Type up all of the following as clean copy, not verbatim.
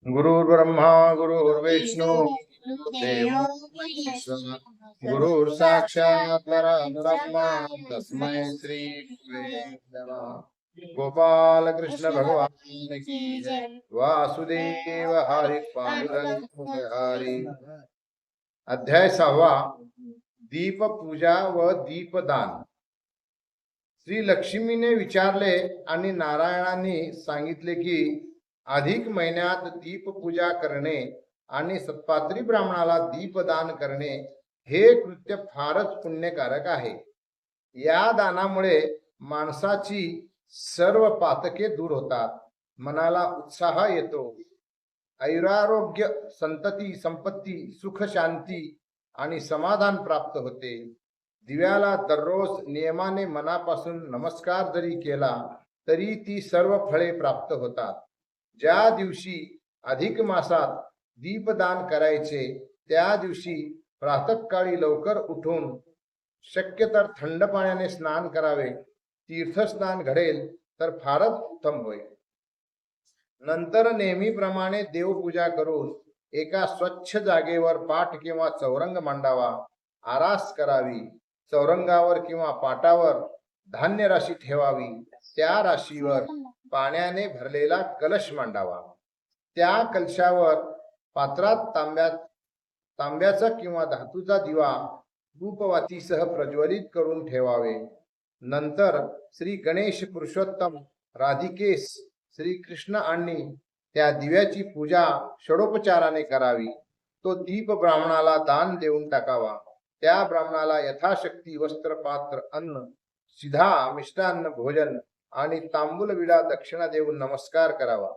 गुरुर्ब्रह्मा गुरुर्विष्णू देवो महेश्वरः गुरुर्साक्षात् परब्रह्म तस्मै श्री गुरवे नमः। गोपाल कृष्ण भगवान की जय। वासुदेव हरि पांडुरंग हरि। अध्याय 6 दीप पूजा व दीपदान। श्री लक्ष्मीने विचारले आणि नारायणांनी सांगितले की अधिक महिन्यात दीपपूजा करणे आणि सत्पात्री ब्राह्मणाला दीपदान करणे हे कृत्य फारच पुण्यकारक आहे। या दानामुळे माणसाची सर्व पातके दूर होतात, मनाला उत्साह येतो, आयुरारोग्य, संतती, संपत्ती, सुख, शांती आणि समाधान प्राप्त होते। दिव्याला दररोज नियमाने मनापासून नमस्कार जरी केला तरी ती सर्व फळे प्राप्त होतात। ज्या दिवशी अधिक मासात दीपदान करायचे त्या दिवशी प्रातःकाळी लवकर उठून शक्य तर थंड पाण्याने स्नान करावे। तीर्थस्नान घडेल तर फारच उत्तम होईल। नंतर नेहमीप्रमाणे देवपूजा करून एका स्वच्छ जागेवर पाट किंवा चौरंग मांडावा, आरास करावी। चौरंगावर किंवा पाटावर धान्य राशी ठेवावी, त्या राशीवर पाण्याने भरलेला कलश मांडावा। त्या कलशावर पात्रात तांब्याचा किंवा धातूचा दिवा धूपवातीसह प्रज्वलित करून ठेवावे। नंतर श्री गणेश, पुरुषोत्तम, राधिकेस, श्री कृष्ण आणि त्या दिव्याची पूजा षडोपचाराने करावी। तो दीप ब्राह्मणाला दान देऊन टाकावा। त्या ब्राह्मणाला यथाशक्ती वस्त्र, पात्र, अन्न, शिधा, मिष्टान्न, भोजन आणि तांबूल विडा दक्षिणा देऊन नमस्कार करावा।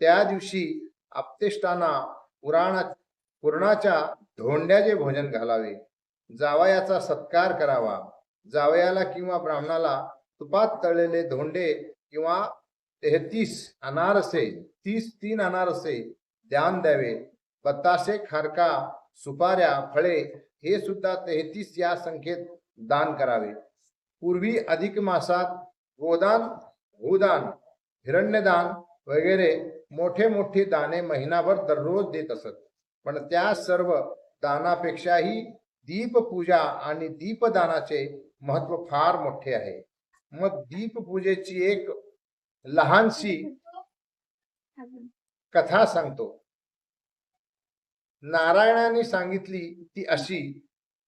त्या दिवशी आपतेष्टांना पुरणाच्या धोंड्याचे भोजन घालावे। जावयाचा सत्कार करावा। जावयाला किंवा ब्राह्मणाला तुपात तळलेले धोंडे किंवा 33 अनारसे दान द्यावे। बतासे, खारका, सुपाऱ्या, फळे हे सुद्धा 33 या संख्येत दान करावे। पूर्वी अधिक मासात गोदान, भूदान, हिरण्यदान वगैरे मोठे मोठे दाने महिनाभर दररोज देत असत, पण त्या सर्व दानापेक्षाही दीपपूजा आणि दीपदानाचे महत्व फार मोठे आहे। मग दीपपूजेची एक लहानशी कथा सांगतो। नारायणाने सांगितली ती अशी: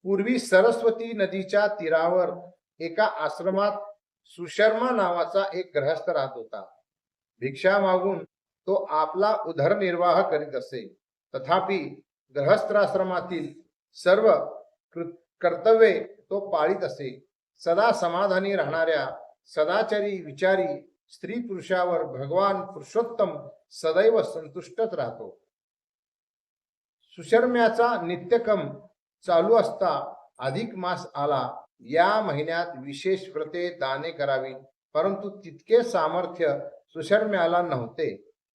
पूर्वी सरस्वती नदीच्या तीरावर एका आश्रमात सुशर्मा नावाचा एक गृहस्थ राहत होता। भिक्षा मागून तो आपला उदरनिर्वाह करीत असे। तथापि गृहस्थाश्रमातील सर्व कर्तव्ये तो पाळीत असे। सदा समाधानी राहणाऱ्या सदाचारी विचारी स्त्री पुरुषावर भगवान पुरुषोत्तम सदैव संतुष्टच राहतो। सुशर्म्याचा नित्यक्रम चालू असता अधिक मास आला। या महिन्यात विशेष व्रते, दाने करावी, परंतु तितके सामर्थ्य सुशर्म्याला नव्हते।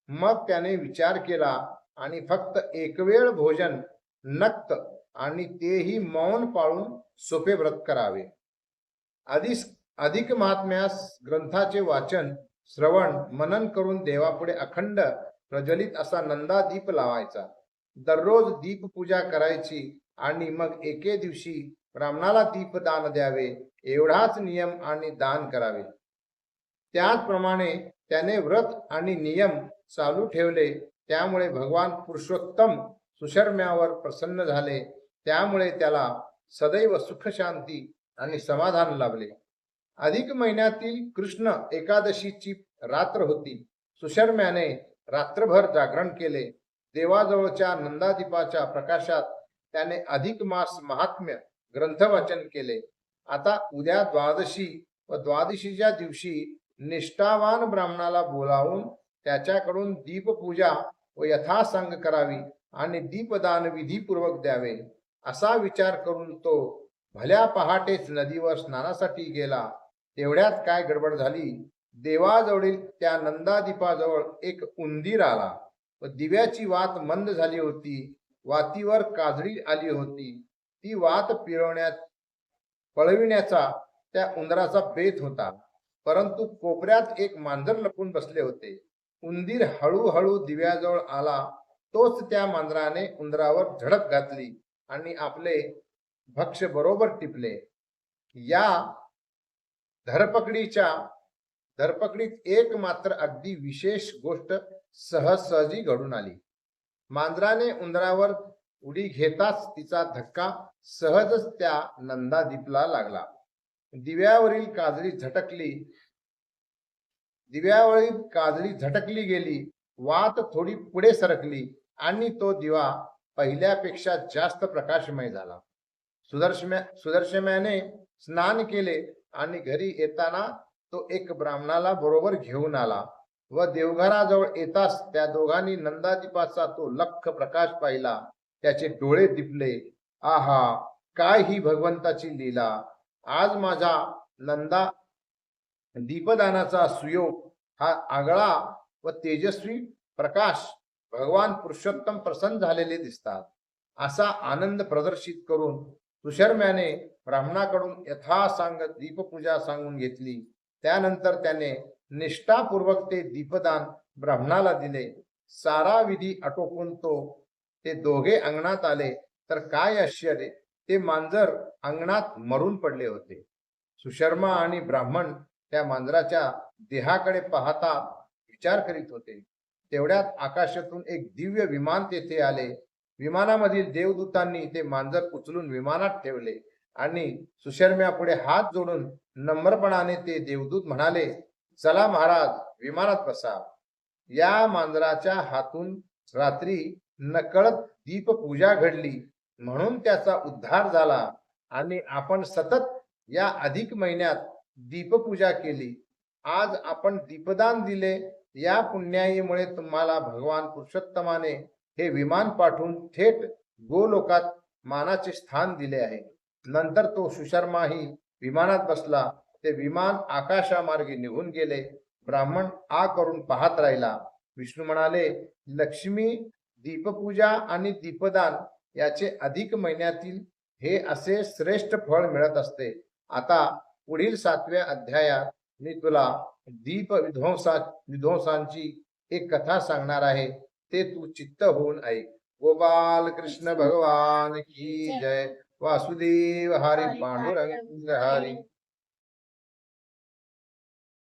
मग त्याने विचार केला आणि फक्त एक वेळ भोजन, नक्त आणि तेही मौन पाळून सोपे व्रत करावे। अधिक महात्म्यास ग्रंथाचे वाचन, श्रवण, मनन करून देवापुढे अखंड प्रज्वलित असा नंदा दीप लावायचा। दररोज दीपपूजा करायची आणि मग एके दिवशी ब्राह्मणाला दीपदान द्यावे, एवढाच नियम आणि दान करावे। त्याचप्रमाणे त्याने व्रत आणि नियम चालू ठेवले। त्यामुळे भगवान पुरुषोत्तम सुशर्म्यावर प्रसन्न झाले। त्यामुळे त्याला सदैव सुख, शांती आणि समाधान लाभले। अधिक महिन्यातील कृष्ण एकादशीची रात्र होती। सुशर्म्याने रात्रभर जागरण केले। देवाजवळच्या नंदादीपाच्या प्रकाशात त्याने अधिक मास महात्म्य ग्रंथ वाचन केले। आता उद्या द्वादशी व द्वादशीच्या दिवशी निष्ठावान ब्राह्मणाला बोलावून त्याच्याकडून दीपपूजा व यथासांग करावी आणि दीपदान विधीपूर्वक द्यावे, असा विचार करून तो भल्या पहाटेच नदीवर स्नानासाठी गेला। तेवढ्यात काय गडबड झाली, देवाजवळील त्या नंदादीपाजवळ एक उंदीर आला व दिव्याची वात मंद झाली होती। वातीवर काजळी आली होती। ती वात पळविण्याचा त्या उंदराचा बेत होता, परंतु कोपऱ्यात एक मांजर लपून बसले होते। उंदीर हळूहळू दिव्याजवळ आला तोच त्या मांजराने उंदरावर झडप घातली आणि आपले भक्ष्य बरोबर टिपले. या धरपकडीत एक मात्र अगदी विशेष गोष्ट सहजी घडून आली. मांजराने उंदरावर उडी घेताच तिचा धक्का सहजच त्या नंदादीपला लागला. दिव्यावरील काजळी झटकली गेली, वात थोडी पुढे सरकली आणि तो दिवा पहिल्यापेक्षा जास्त प्रकाशमय झाला. सुदर्शनाने स्नान केले आणि घरी येताना तो एक ब्राह्मणाला बरोबर घेऊन आला व देवघराजवळ येताच त्या दोघांनी नंदादीपाचा तो लख प्रकाश पाहिला. त्याचे डोळे दिपले. आहा, काय ही भगवंताची लीला! आज माझा नंदा दीपदानाचा सुयोग हा आगळा व तेजस्वी प्रकाश भगवान पुरुषोत्तम प्रसन्न झालेले दिसतात, असा आनंद प्रदर्शित करून सुशर्म्याने ब्राह्मणाकडून यथासांग दीपपूजा सांगून घेतली. त्यानंतर त्याने निष्ठापूर्वक ते दीपदान ब्राह्मणाला दिले. सारा विधी आटोपून ते दोघे अंगणात आले तर काय आश्चर्य, ते मांजर अंगणात मरून पडले होते. सुशर्मा आणि ब्राह्मण त्या मांजराच्या देहाकडे पाहता विचार करीत होते. तेवढ्यात आकाशातून एक दिव्य विमान तेथे आले. विमानामधील देवदूतांनी ते मांजर उचलून विमानात ठेवले आणि सुशर्म्यापुढे हात जोडून नम्रपणाने ते देवदूत म्हणाले, चला महाराज, विमानात बसा. या मांजराच्या हातून रात्री नकळत दीपपूजा घडली म्हणून त्याचा उद्धार झाला आणि आपण सतत या अधिक महिन्यात दीपपूजा केली. आज आपण दीपदान दिले. या पुण्याईमुळे तुम्हाला भगवान पुरुषोत्तमाने हे विमान पाठवून थेट गोलोकात मानाचे स्थान दिले आहे. नंतर तो सुशर्माही विमानात बसला. ते विमान आकाशामार्गे निघून गेले. ब्राह्मण आ करून पाहत राहिला. विष्णू म्हणाले, लक्ष्मी, दीपपूजा आणि दीपदान याचे अधिक महिन्यातील हे असे श्रेष्ठ फळ मिळत असते. आता पुढील 7व्या अध्यायात मी तुला दीप विध्वंसांची एक कथा सांगणार आहे. ते तू चित्त होऊन ऐक. गोपाल कृष्ण भगवान की जय. वासुदेव हरी पांडुरंग हरी.